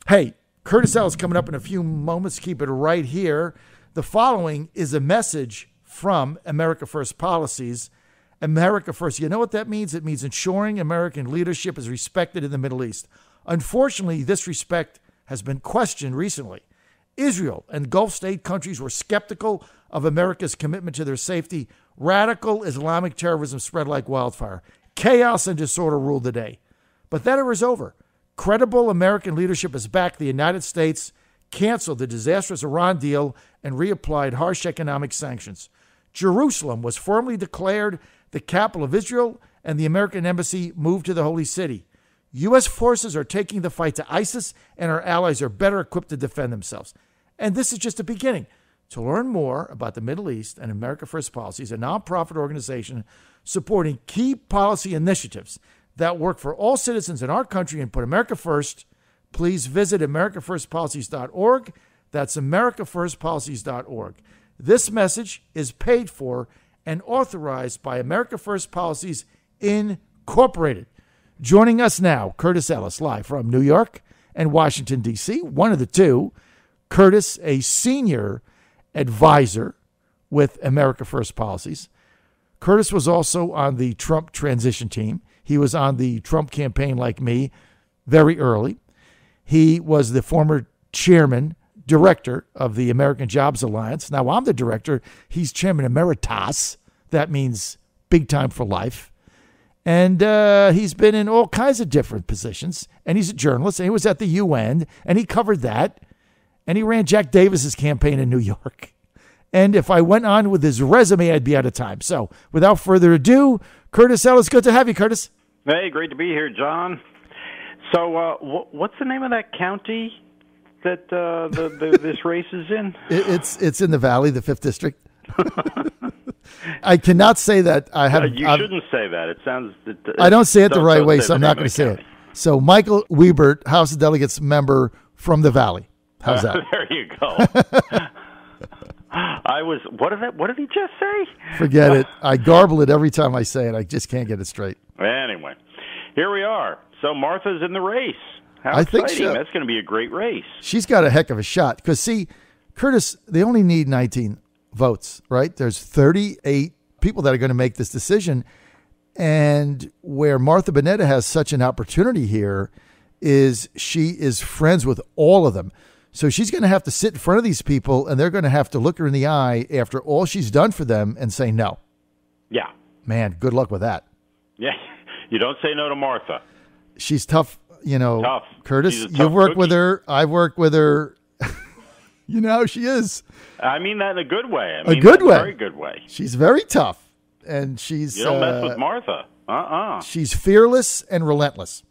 Hey, Curtis Ellis coming up in a few moments. Keep it right here. The following is a message from America First Policies. America First, you know what that means? It means ensuring American leadership is respected in the Middle East. Unfortunately, this respect has been questioned recently. Israel and Gulf state countries were skeptical of America's commitment to their safety. Radical Islamic terrorism spread like wildfire. Chaos and disorder ruled the day. But that era is over. Credible American leadership has backed the United States, canceled the disastrous Iran deal, and reapplied harsh economic sanctions. Jerusalem was formally declared the capital of Israel, and the American embassy moved to the Holy City. U.S. forces are taking the fight to ISIS, and our allies are better equipped to defend themselves. And this is just the beginning. To learn more about the Middle East and America First Policies, a nonprofit organization supporting key policy initiatives that work for all citizens in our country and put America first, please visit americafirstpolicies.org. That's americafirstpolicies.org. This message is paid for and authorized by America First Policies Incorporated. Joining us now, Curtis Ellis, live from New York and Washington, D.C., one of the two. Curtis, a senior advisor with America First Policies. Curtis was also on the Trump transition team. He was on the Trump campaign like me very early. He was the former director of the American Jobs Alliance. Now I'm the director. He's chairman emeritus. That means big time for life. And he's been in all kinds of different positions. And he's a journalist. And he was at the UN. And he covered that. And he ran Jack Davis's campaign in New York. And if I went on with his resume, I'd be out of time. So without further ado, Curtis Ellis, good to have you, Curtis. Hey, great to be here, John. So what's the name of that county that this race is in? It's in the Valley, the 5th District. I cannot say that. You shouldn't say that. It sounds. I don't say it the right way, so I'm not going to say it. So Michael Wiebert, House of Delegates member from the Valley. How's that? There you go. What did he just say? Forget it. I garble it every time I say it. I just can't get it straight. Anyway, here we are. So Martha's in the race. How I exciting. think so. That's going to be a great race. She's got a heck of a shot. Because, see, Curtis, they only need 19 votes, right? There's 38 people that are going to make this decision. And where Martha Bonetta has such an opportunity here is she is friends with all of them. So she's going to have to sit in front of these people, and they're going to have to look her in the eye after all she's done for them and say no. Yeah. Man, good luck with that. Yeah. You don't say no to Martha. She's tough, Tough. Curtis, you've worked with her. I've worked with her. You know how she is. I mean that in a good way. A good way. A very good way. She's very tough. And she's... You don't mess with Martha. She's fearless and relentless.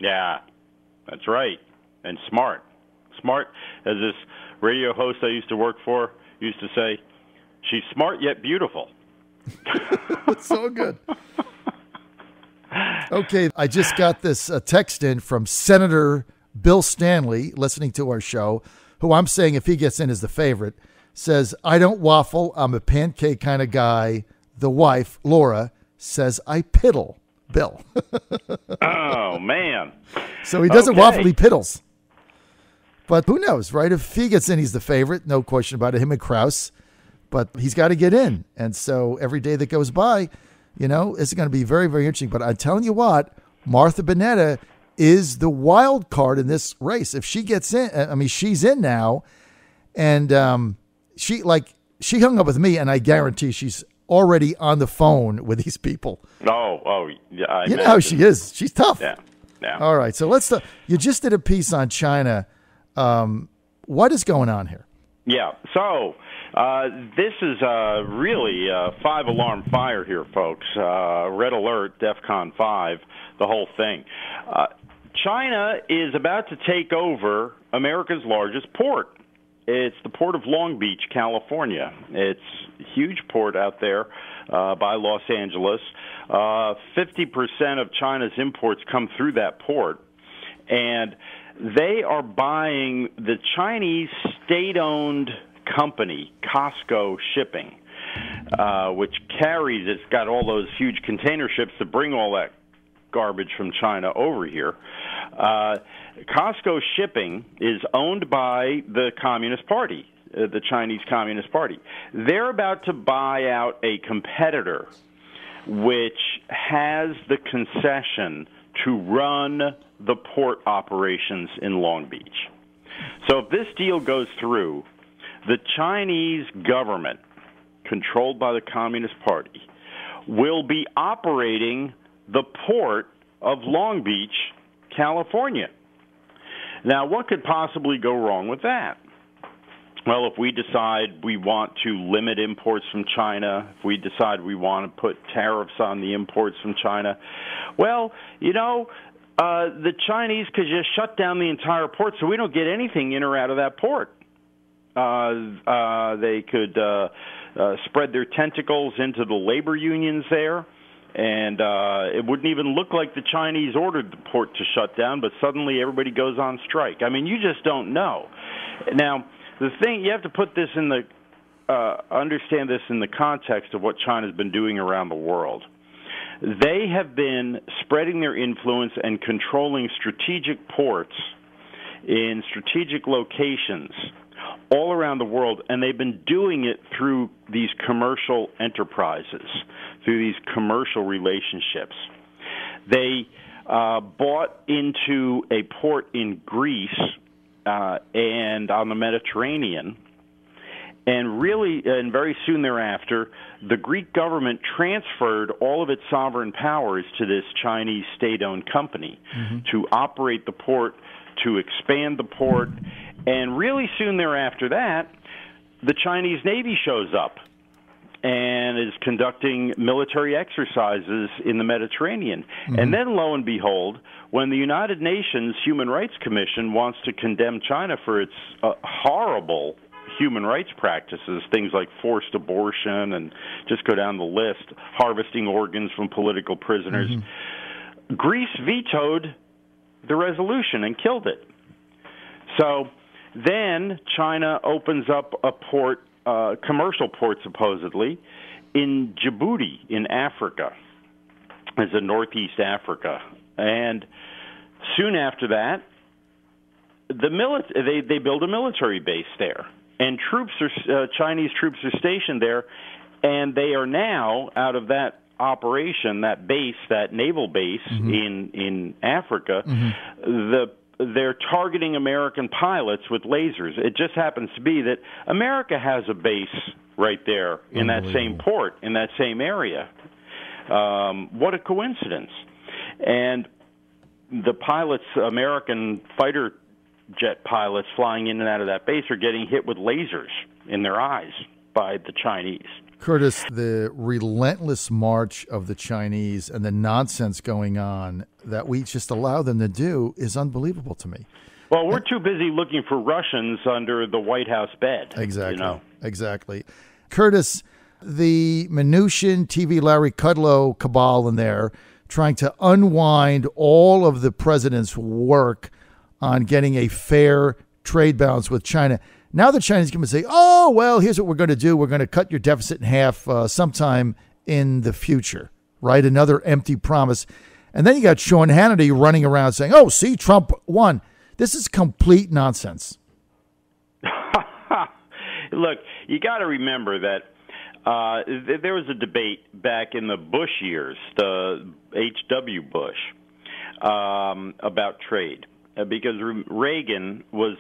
Yeah, that's right. And smart. Smart, as this radio host I used to work for used to say, she's smart yet beautiful. That's so good. Okay, I just got this text in from Senator Bill Stanley, listening to our show, who I'm saying if he gets in is the favorite, says, I don't waffle, I'm a pancake kind of guy. The wife, Laura, says I piddle, Bill. Oh, man. So he doesn't waffle, he piddles. But who knows, right? If he gets in, he's the favorite. No question about it, him and Krause. But he's got to get in. And so every day that goes by, it's going to be very, very interesting. But I'm telling you what, Martha Bonetta is the wild card in this race. If she gets in, she's in now. And she hung up with me, and I guarantee she's already on the phone with these people. Oh, yeah. You know how she is. She's tough. Yeah. All right. So you just did a piece on China. What is going on here? Yeah. So this is really a 5-alarm fire here, folks. Red alert, DEFCON 5, the whole thing. China is about to take over America's largest port. It's the port of Long Beach, California. It's a huge port out there by Los Angeles. 50% of China's imports come through that port. And they are buying the Chinese state-owned company, Costco Shipping, which it's got all those huge container ships that bring all that garbage from China over here. Costco Shipping is owned by the Communist Party, the Chinese Communist Party. They're about to buy out a competitor which has the concession to run the port operations in Long Beach. So if this deal goes through, the Chinese government, controlled by the Communist Party, will be operating the port of Long Beach, California. Now, what could possibly go wrong with that? Well, if we decide we want to limit imports from China, if we decide we want to put tariffs on the imports from China, well, the Chinese could just shut down the entire port so we don't get anything in or out of that port. They could spread their tentacles into the labor unions there, and it wouldn't even look like the Chinese ordered the port to shut down, but suddenly everybody goes on strike. I mean, you just don't know. Now, the thing, you have to put this in the understand this in the context of what China's been doing around the world. They have been spreading their influence and controlling strategic ports in strategic locations all around the world, and they've been doing it through these commercial enterprises, through these commercial relationships. They bought into a port in Greece and on the Mediterranean, and very soon thereafter, the Greek government transferred all of its sovereign powers to this Chinese state-owned company to operate the port, to expand the port, and really soon thereafter that, the Chinese Navy shows up and is conducting military exercises in the Mediterranean. And then, lo and behold, when the United Nations Human Rights Commission wants to condemn China for its horrible human rights practices, things like forced abortion and just go down the list, harvesting organs from political prisoners, Greece vetoed the resolution and killed it. So then China opens up a port, commercial port supposedly, in Djibouti in Africa, as in Northeast Africa. And soon after that, they build a military base there. And Chinese troops are stationed there, and they are now, out of that operation, that base, that naval base in Africa, they're targeting American pilots with lasers. It just happens to be that America has a base right there in that same port, in that same area. What a coincidence. And the pilots, American fighter jet pilots flying in and out of that base, are getting hit with lasers in their eyes by the Chinese. Curtis, the relentless march of the Chinese and the nonsense going on that we just allow them to do is unbelievable to me. Well, we're too busy looking for Russians under the White House bed. Exactly. Exactly. Curtis, the Mnuchin, TV Larry Kudlow cabal in there trying to unwind all of the president's work on getting a fair trade balance with China. Now the Chinese can say, oh, well, here's what we're going to do. We're going to cut your deficit in half sometime in the future, right? Another empty promise. And then you got Sean Hannity running around saying, oh, see, Trump won. This is complete nonsense. Look, you got to remember that there was a debate back in the Bush years, the H.W. Bush, about trade. Because Reagan was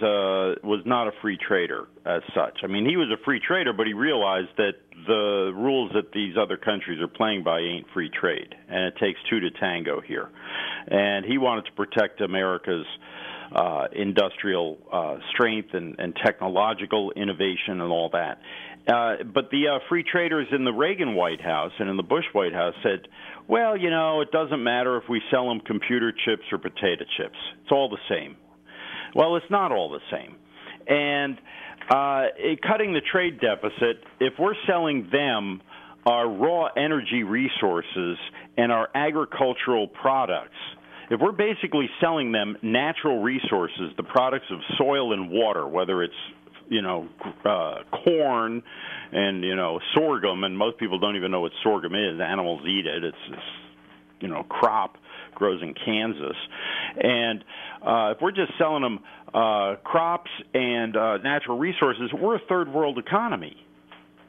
not a free trader as such. I mean, he was a free trader, but he realized that the rules that these other countries are playing by ain't free trade, and it takes two to tango here. And he wanted to protect America's industrial strength and technological innovation and all that. But the free traders in the Reagan White House and in the Bush White House said, well, it doesn't matter if we sell them computer chips or potato chips. It's all the same. Well, it's not all the same. And cutting the trade deficit, if we're selling them our raw energy resources and our agricultural products, if we're basically selling them natural resources, the products of soil and water, whether it's corn and, sorghum, and most people don't even know what sorghum is. Animals eat it. It's this, crop grows in Kansas. And if we're just selling them crops and natural resources, we're a third world economy.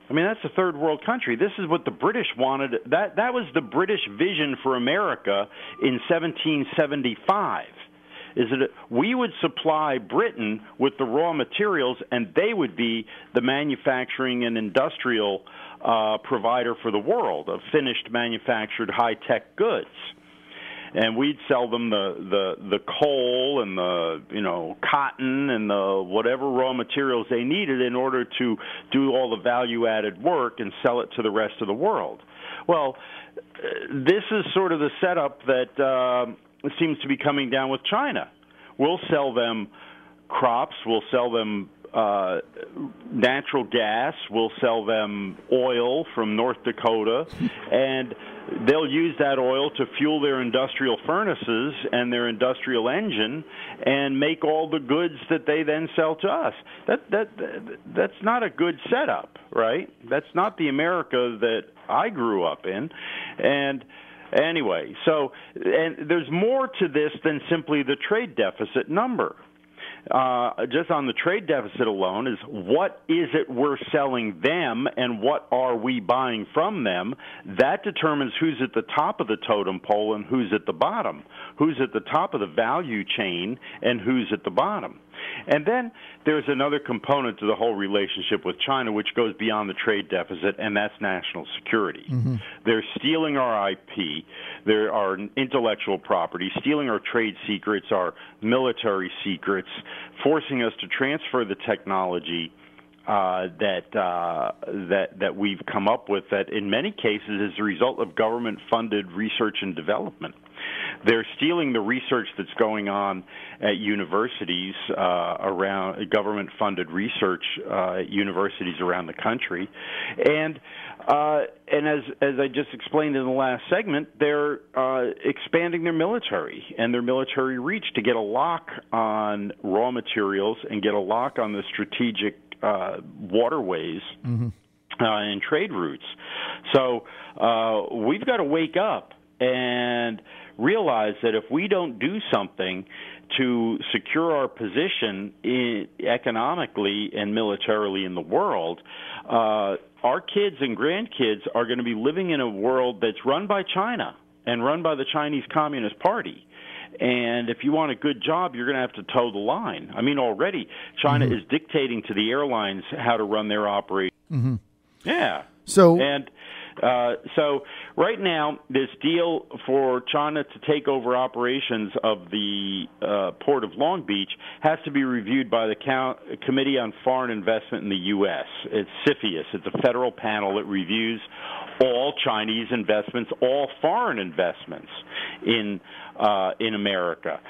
I mean, that's a third world country. This is what the British wanted. That was the British vision for America in 1775. Is that we would supply Britain with the raw materials, and they would be the manufacturing and industrial provider for the world of finished manufactured high-tech goods. And we'd sell them the coal and the cotton and the whatever raw materials they needed in order to do all the value-added work and sell it to the rest of the world. Well, this is sort of the setup that seems to be coming down with China. We'll sell them crops, we'll sell them natural gas, we'll sell them oil from North Dakota, and they'll use that oil to fuel their industrial furnaces and their industrial engine and make all the goods that they then sell to us. That's not a good setup, right? That's not the America that I grew up in. And anyway, and there's more to this than simply the trade deficit number. Just on the trade deficit alone is what is it we're selling them and what are we buying from them. That determines who's at the top of the totem pole and who's at the bottom, who's at the top of the value chain and who's at the bottom. And then there's another component to the whole relationship with China which goes beyond the trade deficit, and that's national security. Mm-hmm. They're stealing our IP, our intellectual property, stealing our trade secrets, our military secrets, forcing us to transfer the technology that we've come up with that in many cases is the result of government-funded research and development. They're stealing the research that's going on at universities around government-funded research at universities around the country, and as I just explained in the last segment, they're expanding their military and their military reach to get a lock on raw materials and get a lock on the strategic waterways. Mm-hmm. And trade routes. So we've got to wake up and realize that if we don't do something to secure our position economically and militarily in the world, our kids and grandkids are going to be living in a world that's run by China and run by the Chinese Communist Party. And if you want a good job, you're going to have to toe the line. I mean, already China is dictating to the airlines how to run their operation. Mm-hmm. Yeah. So right now, this deal for China to take over operations of the Port of Long Beach has to be reviewed by the Committee on Foreign Investment in the U.S. It's CFIUS. It's a federal panel that reviews all Chinese investments, all foreign investments in America.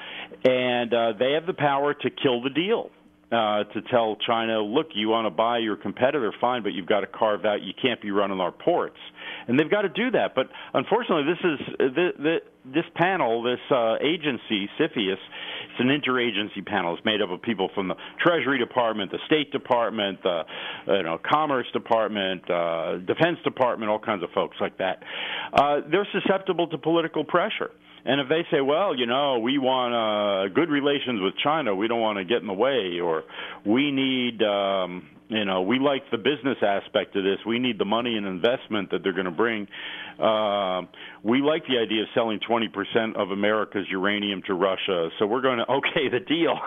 And they have the power to kill the deal. To tell China, look, you want to buy your competitor, fine, but you've got to carve out, you can't be running our ports. And they've got to do that. But unfortunately, this panel, this agency, CFIUS, it's an interagency panel. It's made up of people from the Treasury Department, the State Department, the Commerce Department, Defense Department, all kinds of folks like that. They're susceptible to political pressure. And if they say, well, we want good relations with China, we don't want to get in the way, or we need, we like the business aspect of this, we need the money and investment that they're going to bring. We like the idea of selling 20% of America's uranium to Russia, so we're going to okay the deal.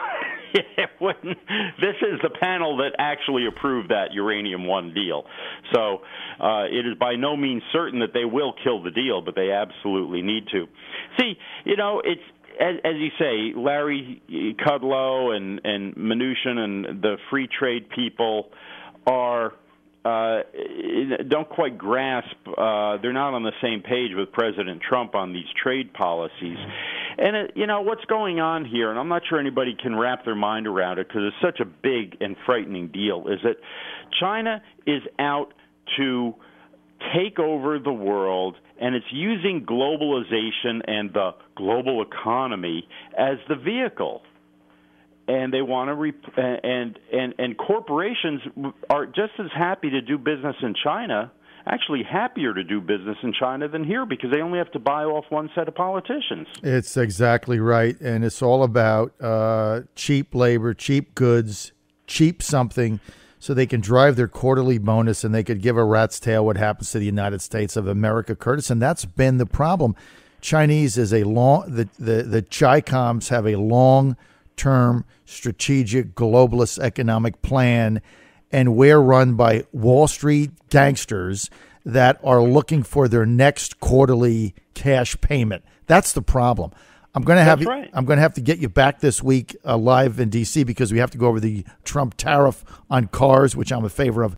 This is the panel that actually approved that Uranium One deal. So it is by no means certain that they will kill the deal, but they absolutely need to. See, it's as you say, Larry Kudlow and Mnuchin and the free trade people are don't quite grasp. They're not on the same page with President Trump on these trade policies. And, what's going on here, and I'm not sure anybody can wrap their mind around it because it's such a big and frightening deal, is that China is out to take over the world, and it's using globalization and the global economy as the vehicle. And they want to and corporations are just as happy to do business in China actually happier to do business in China than here because they only have to buy off one set of politicians. It's exactly right. And it's all about cheap labor, cheap goods, cheap something, so they can drive their quarterly bonus and they could give a rat's tail what happens to the United States of America, Curtis. And that's been the problem. Chinese is the Chicoms have a long-term strategic globalist economic plan, and we're run by Wall Street gangsters that are looking for their next quarterly cash payment. That's the problem. I'm going to have to get you back this week live in D.C. because we have to go over the Trump tariff on cars, which I'm in favor of.